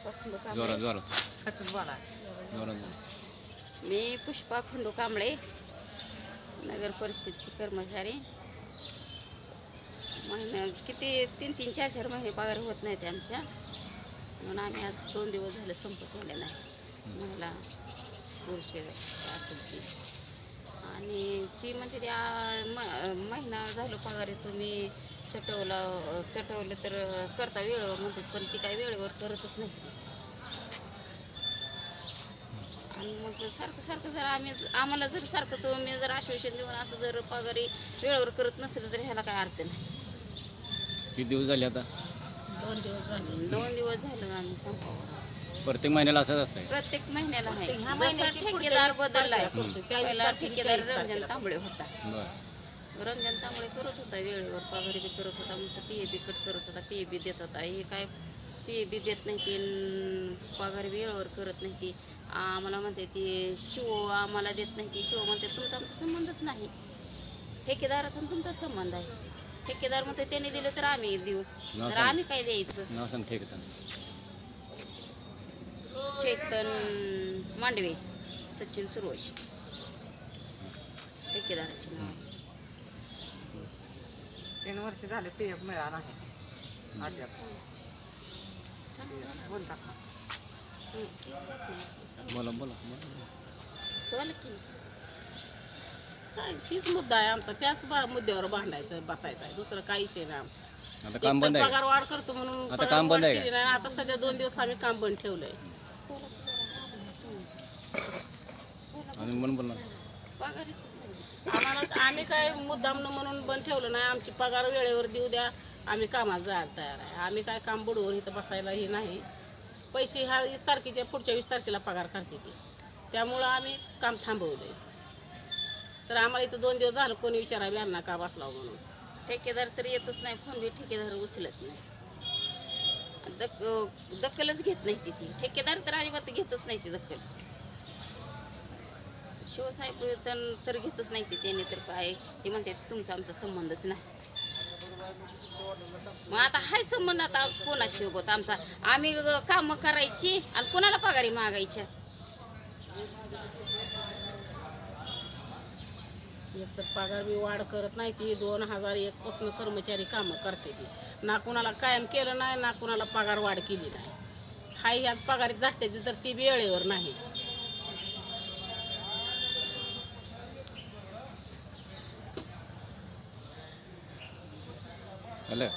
पुष्पा खंडू जोरात कांबळे. जोरात. मी पुष्पा खंडू कांबळे, नगर परिषदची कर्मचारी. महिना किती 3-3, 4-4 महिने पगार होत नाहीत आमच्या, म्हणून आम्ही आज 2 दिवस झाले संप केलेला आहे. महिला पुरुष असेल ती, आणि ती म्हणते त्या महिना झालं पगार येतो, मी चटवलं तर करता वेळेवर म्हणतात, पण ती काय वेळेवर करतच नाही. आणि मग सारखं जर आम्हाला जर सारखं तुम्ही जर आश्वासन देऊन असं जर पगारी वेळेवर करत नसेल तर ह्याला काय अर्थ नाही. किती दिवस झाले आता? 2 दिवस झालं आम्ही संपावर. प्रत्येक महिन्याला असंच असतंय? प्रत्येक महिन्याला आहे. जसं ठेकेदार बदललाय, पहिला ठेकेदार रंजन तांबळे होता. रंजन तांबळे करत होता वेळेवर, पगारी बी करत होता, आमचं PAB कट करत होता, PAB देत होता. हे काय PAB देत नाही ती, पगार वेळेवर करत नाही ती. आम्हाला म्हणते ती शिव आम्हाला देत नाही ती. शिव म्हणते तुमचा आमचा संबंधच नाही, ठेकेदाराचा तुमचा संबंध आहे. ठेकेदार म्हणते त्यांनी दिलं तर आम्ही देऊ, तर आम्ही काय द्यायचं. नाव सांग ठेकेदार. चेतन मांडवे, सचिन सुरवशी ठेकेदाराचे नाव. 3 वर्ष झाले PF मिळाला नाही. बोलता का? बोला. बोल की. तीच मुद्दा आहे आमचा, त्याच मुद्द्यावर भांडायचं बसायचं आहे, दुसरं काही विषय नाही आमचा. आता काम बंद आहे? पगार वाढ करतो म्हणून आता काम बंद आहे केली नाही. आता सध्या 2 दिवस आम्ही काम बंद ठेवलंय. आणि म्हणून बोलणार आम्ही काय मुद्दाम म्हणून बंद ठेवलं नाही. आमची पगार वेळेवर देऊ द्या, आम्ही कामाला जायला तयार आहे. आम्ही काय काम बुडवून इथं बसायला हे नाही. पैसे ह्या 20 तारखेच्या पुढच्या 20 तारखेला पगार करते ती, त्यामुळं आम्ही काम थांबवलंय. तर आम्हाला इथं 2 दिवस झालं कोणी विचारायला यांना का बसला म्हणून. ठेकेदार तर येतच नाही, फोन बी ठेकेदार उचलत नाही, दखलच घेत नाही ती. ठेकेदार तर अजिबात घेतच नाही ती दखल. शिवसाहेब तर घेतच नाही ती. त्याने तर काय ते म्हणते तुमचा आमचा संबंधच नाही. मग आता हाय संबंध आता कोणाशी होत आमचा? आम्ही कामं करायची आणि कोणाला पगारी मागायच्या? एक तर पगार बी वाढ करत नाही ती. 2001 पासून कर्मचारी कामं करते ती. ना कुणाला कायम केलं नाही, ना कुणाला पगार वाढ केली नाही. हाय ह्याच पगारीत जाते ती, तर ती वेळेवर नाही. झालं.